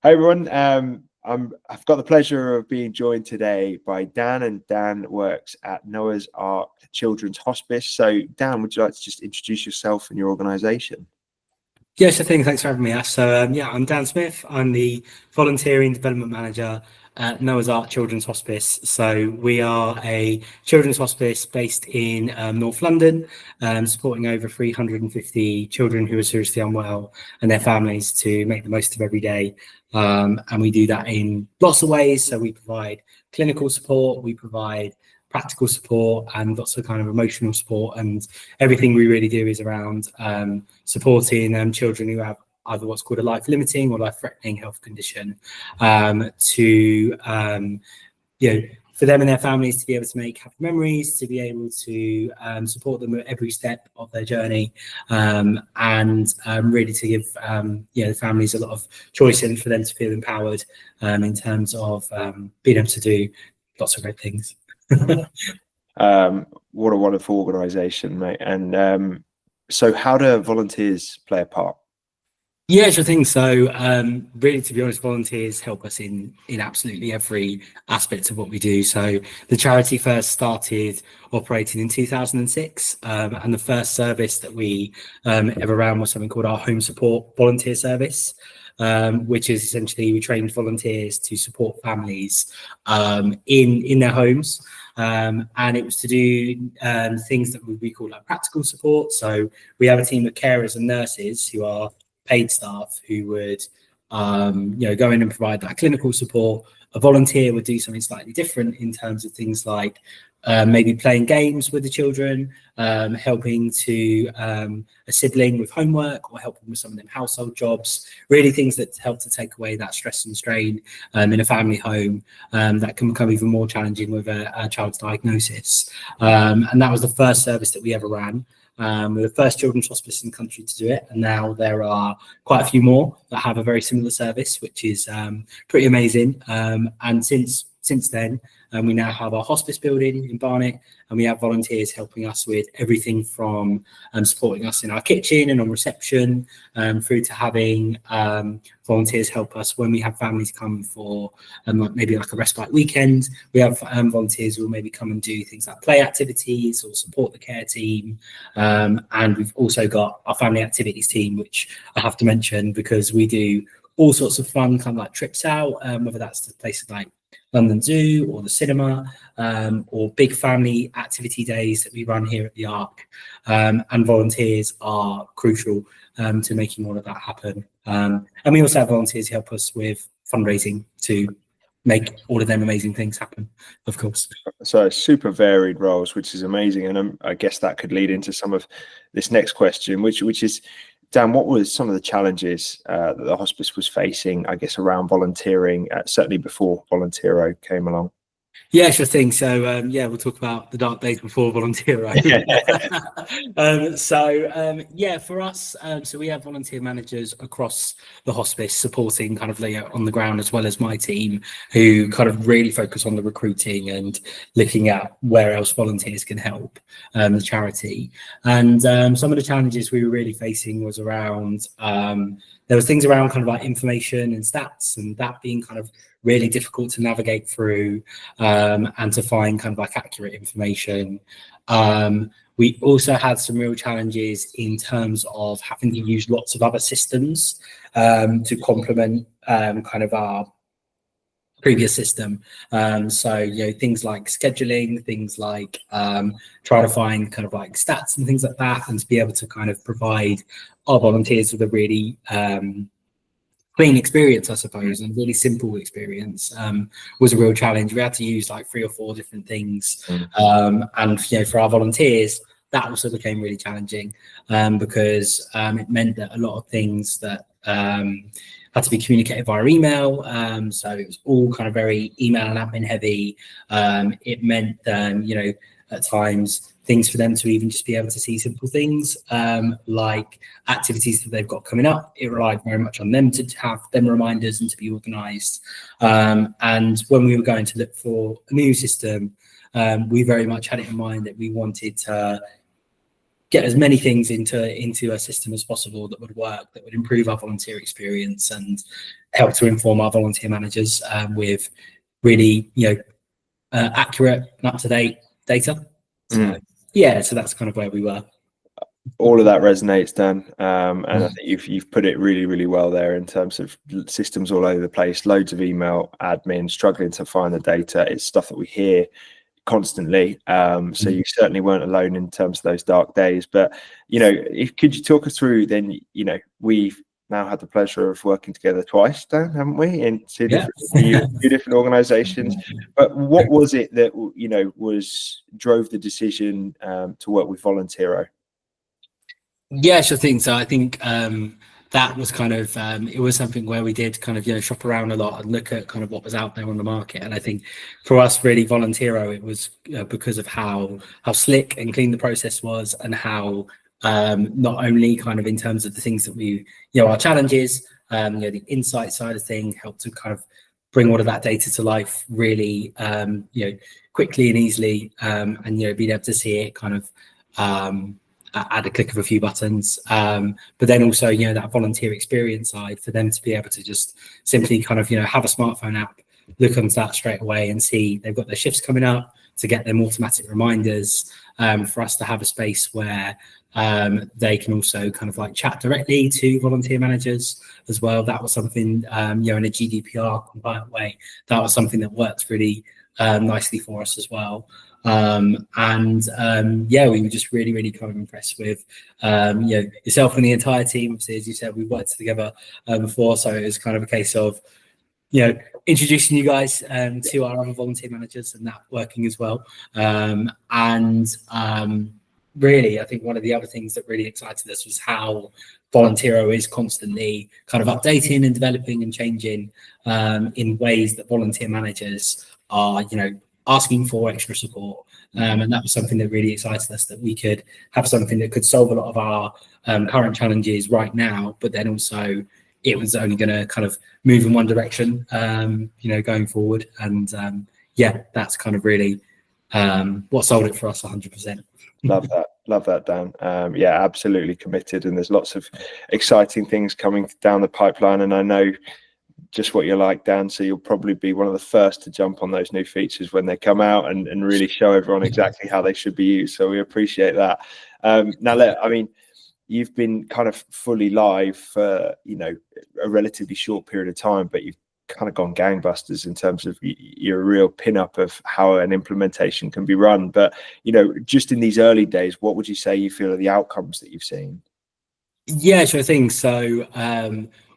Hi everyone. I've got the pleasure of being joined today by Dan, and Dan works at Noah's Ark Children's Hospice. So, Dan, would you like to just introduce yourself and your organisation? Yeah, sure thing. Thanks for having me, Ash. So, I'm Dan Smith. I'm the Volunteering Development Manager at Noah's Ark Children's Hospice. So, we are a children's hospice based in North London, supporting over 350 children who are seriously unwell and their families to make the most of every day. And we do that in lots of ways. So, we provide clinical support, we provide practical support, and lots of kind of emotional support, and everything we really do is around supporting children who have either what's called a life-limiting or life-threatening health condition, for them and their families to be able to make happy memories, to be able to support them at every step of their journey, and really to give the families a lot of choice and for them to feel empowered in terms of being able to do lots of great things. What a wonderful organisation, mate. And so how do volunteers play a part? Yeah, sure thing. So really, to be honest, volunteers help us in absolutely every aspect of what we do. So the charity first started operating in 2006, and the first service that we ever ran was something called our Home Support Volunteer Service, which is essentially we trained volunteers to support families in their homes. And it was to do things that we call like practical support. So we have a team of carers and nurses who are paid staff who would go in and provide that clinical support. A volunteer would do something slightly different in terms of things like maybe playing games with the children, helping to a sibling with homework, or helping with some of them household jobs, really things that help to take away that stress and strain in a family home that can become even more challenging with a child's diagnosis. And that was the first service that we ever ran. We're the first children's hospice in the country to do it, and now there are quite a few more that have a very similar service, which is pretty amazing. And since then, we now have our hospice building in Barnet, and we have volunteers helping us with everything from supporting us in our kitchen and on reception, through to having volunteers help us when we have families come for maybe like a respite weekend. We have volunteers who will maybe come and do things like play activities or support the care team. And we've also got our family activities team, which I have to mention because we do all sorts of fun kind of like trips out, whether that's to places like London Zoo or the cinema, or big family activity days that we run here at the Ark. And volunteers are crucial to making all of that happen. And we also have volunteers help us with fundraising to make all of them amazing things happen, of course. So super varied roles, which is amazing. And I guess that could lead into some of this next question, which is, Dan, what was some of the challenges that the hospice was facing, I guess, around volunteering, certainly before Volunteero came along? Yeah, sure thing. So we'll talk about the dark days before Volunteero. For us, so we have volunteer managers across the hospice supporting kind of on the ground, as well as my team, who kind of really focus on the recruiting and looking at where else volunteers can help the charity. And some of the challenges we were really facing was around there was things around kind of like information and stats, and that being kind of really difficult to navigate through and to find kind of like accurate information. We also had some real challenges in terms of having to use lots of other systems to complement kind of our previous system. Things like scheduling, things like trying to find kind of like stats and things like that, and to be able to kind of provide our volunteers with a really clean experience, I suppose, and really simple experience was a real challenge. We had to use like 3 or 4 different things. And for our volunteers, that also became really challenging because it meant that a lot of things that had to be communicated via email. So it was all kind of very email and admin heavy. It meant at times things for them to even just be able to see simple things like activities that they've got coming up. It relied very much on them to have them reminders and to be organised. And when we were going to look for a new system, we very much had it in mind that we wanted to get as many things into a system as possible that would work, that would improve our volunteer experience and help to inform our volunteer managers with really, accurate and up-to-date data. So so that's kind of where we were. All of that resonates, Dan, and I think you've put it really, really well there in terms of systems all over the place, loads of email admin struggling to find the data. It's stuff that we hear constantly, so you certainly weren't alone in terms of those dark days. But could you talk us through then? We've now had the pleasure of working together twice, Dan, haven't we, in two different organizations? But what was it that drove the decision to work with Volunteero? Yeah, sure thing. So I think that was kind of it was something where we did kind of shop around a lot and look at kind of what was out there on the market. And I think for us, really, Volunteero, it was because of how slick and clean the process was, and how not only kind of in terms of the things that we our challenges, the insight side of things, helped to kind of bring all of that data to life really quickly and easily, and being able to see it kind of at a click of a few buttons, but then also that volunteer experience side, for them to be able to just simply kind of have a smartphone app, look onto that straight away and see they've got their shifts coming up, to get them automatic reminders, for us to have a space where they can also kind of like chat directly to volunteer managers as well. That was something in a GDPR compliant way, that was something that worked really nicely for us as well. We were just really, really kind of impressed with yourself and the entire team. Obviously, as you said, we've worked together before, so it was kind of a case of introducing you guys to our other volunteer managers, and that working as well. Really, I think one of the other things that really excited us was how Volunteero is constantly kind of updating and developing and changing in ways that volunteer managers are asking for extra support, and that was something that really excited us, that we could have something that could solve a lot of our current challenges right now, but then also it was only going to kind of move in one direction going forward. And that's kind of really what sold it for us 100%. Love that, Dan. Absolutely committed, and there's lots of exciting things coming down the pipeline, and I know just what you're like, Dan, so you'll probably be one of the first to jump on those new features when they come out and really show everyone exactly how they should be used. So we appreciate that. Now, you've been kind of fully live for a relatively short period of time, but you've kind of gone gangbusters in terms of you're a real pin-up of how an implementation can be run. But just in these early days, what would you say you feel are the outcomes that you've seen? Yeah, sure thing. So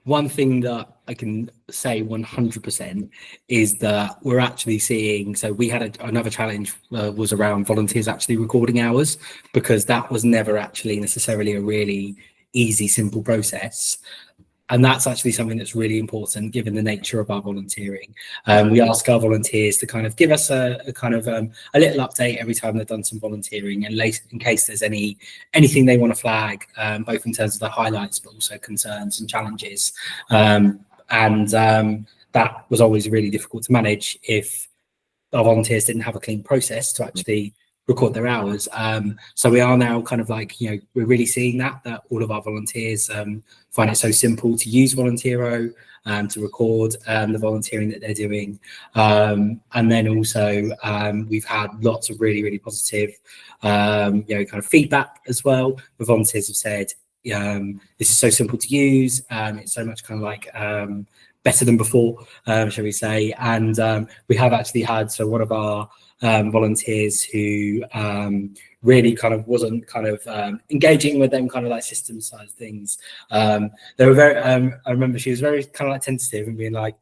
one thing that I can say 100% is that we're actually seeing, so we had another challenge was around volunteers actually recording hours, because that was never actually necessarily a really easy, simple process. And that's actually something that's really important given the nature of our volunteering. We ask our volunteers to kind of give us a little update every time they've done some volunteering, and in case there's anything they want to flag, both in terms of the highlights, but also concerns and challenges. That was always really difficult to manage if our volunteers didn't have a clean process to actually record their hours. So we are now kind of like, we're really seeing that all of our volunteers find it so simple to use Volunteero, to record the volunteering that they're doing. And then also we've had lots of really, really positive kind of feedback as well. The volunteers have said, this is so simple to use, it's so much kind of like better than before, shall we say. And we have actually had, so one of our volunteers who really kind of wasn't kind of engaging with them kind of like system side of things. They were very, I remember she was very kind of like tentative and being like,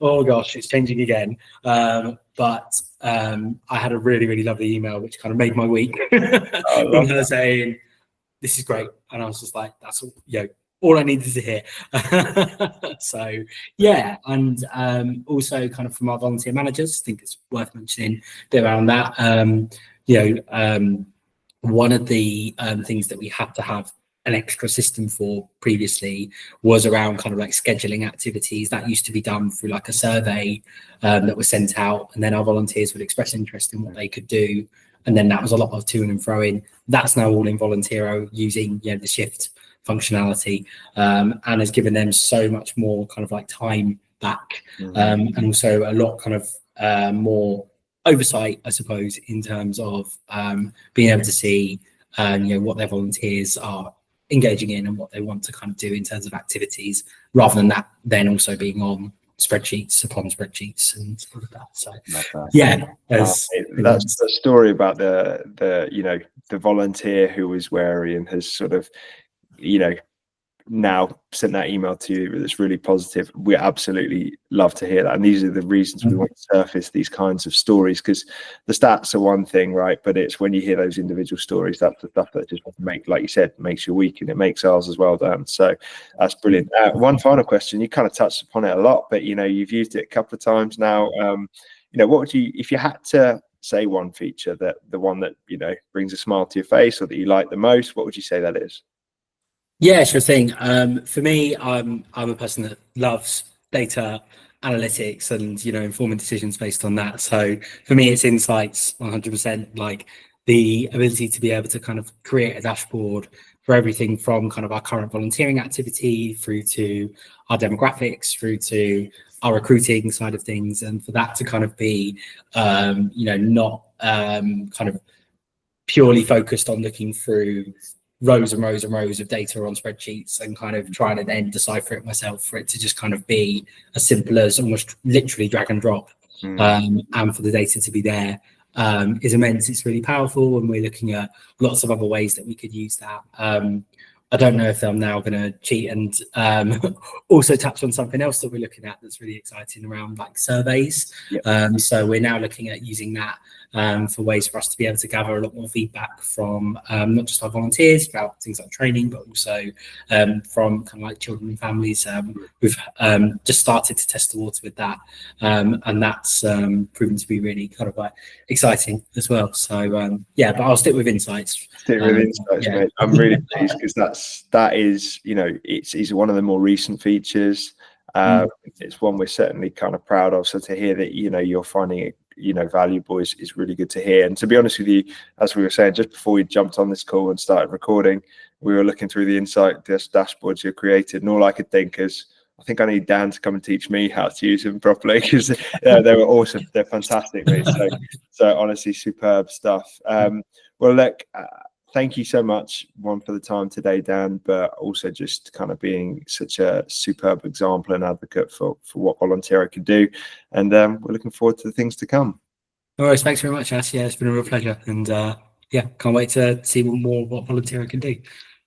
oh gosh, it's changing again. But I had a really, really lovely email which kind of made my week from her saying, this is great. And I was just like, that's all I needed to hear. So yeah, and also kind of from our volunteer managers, I think it's worth mentioning a bit around that. One of the things that we had to have an extra system for previously was around kind of like scheduling activities that used to be done through like a survey that was sent out, and then our volunteers would express interest in what they could do and then that was a lot of to and fro-in. That's now all in Volunteero using the shift functionality, and has given them so much more kind of like time back, and also a lot kind of more oversight, I suppose, in terms of being able to see what their volunteers are engaging in and what they want to kind of do in terms of activities, rather than that then also being on spreadsheets upon spreadsheets and all of that. So that's the story about the volunteer who was wary and has sort of now sent that email to you that's really positive. We absolutely love to hear that, and these are the reasons we want to surface these kinds of stories, because the stats are one thing, right, but it's when you hear those individual stories, that's the stuff that just like you said, makes your week, and it makes ours as well, Dan. So that's brilliant. One final question, you kind of touched upon it a lot, but you've used it a couple of times now. What would you, if you had to say one feature, that the one that brings a smile to your face or that you like the most, what would you say that is? Yeah, sure thing. For me, I'm a person that loves data analytics and informing decisions based on that. So for me, it's insights 100%. Like the ability to be able to kind of create a dashboard for everything from kind of our current volunteering activity through to our demographics, through to our recruiting side of things, and for that to kind of be not kind of purely focused on looking through rows and rows and rows of data on spreadsheets and kind of trying to then decipher it myself, for it to just kind of be as simple as almost literally drag and drop, and for the data to be there is immense. It's really powerful, and we're looking at lots of other ways that we could use that. I don't know if I'm now going to cheat and also touch on something else that we're looking at that's really exciting around like surveys. So we're now looking at using that for ways for us to be able to gather a lot more feedback from not just our volunteers about things like training, but also from kind of like children and families. We've just started to test the water with that, and that's proven to be really kind of like exciting as well. So but I'll stick with insights. Mate. I'm really pleased, because that is it's one of the more recent features. It's one we're certainly kind of proud of. So to hear that you're finding it valuable is really good to hear. And to be honest with you, as we were saying just before we jumped on this call and started recording, we were looking through the dashboards you created, and all I could think is, I think I need Dan to come and teach me how to use them properly, because they were awesome. They're fantastic, mate. So honestly, superb stuff. Well, look, thank you so much, one, for the time today, Dan, but also just kind of being such a superb example and advocate for what Volunteero can do. And we're looking forward to the things to come. All right, thanks very much, Ash. Yeah, it's been a real pleasure. And can't wait to see more what Volunteero can do.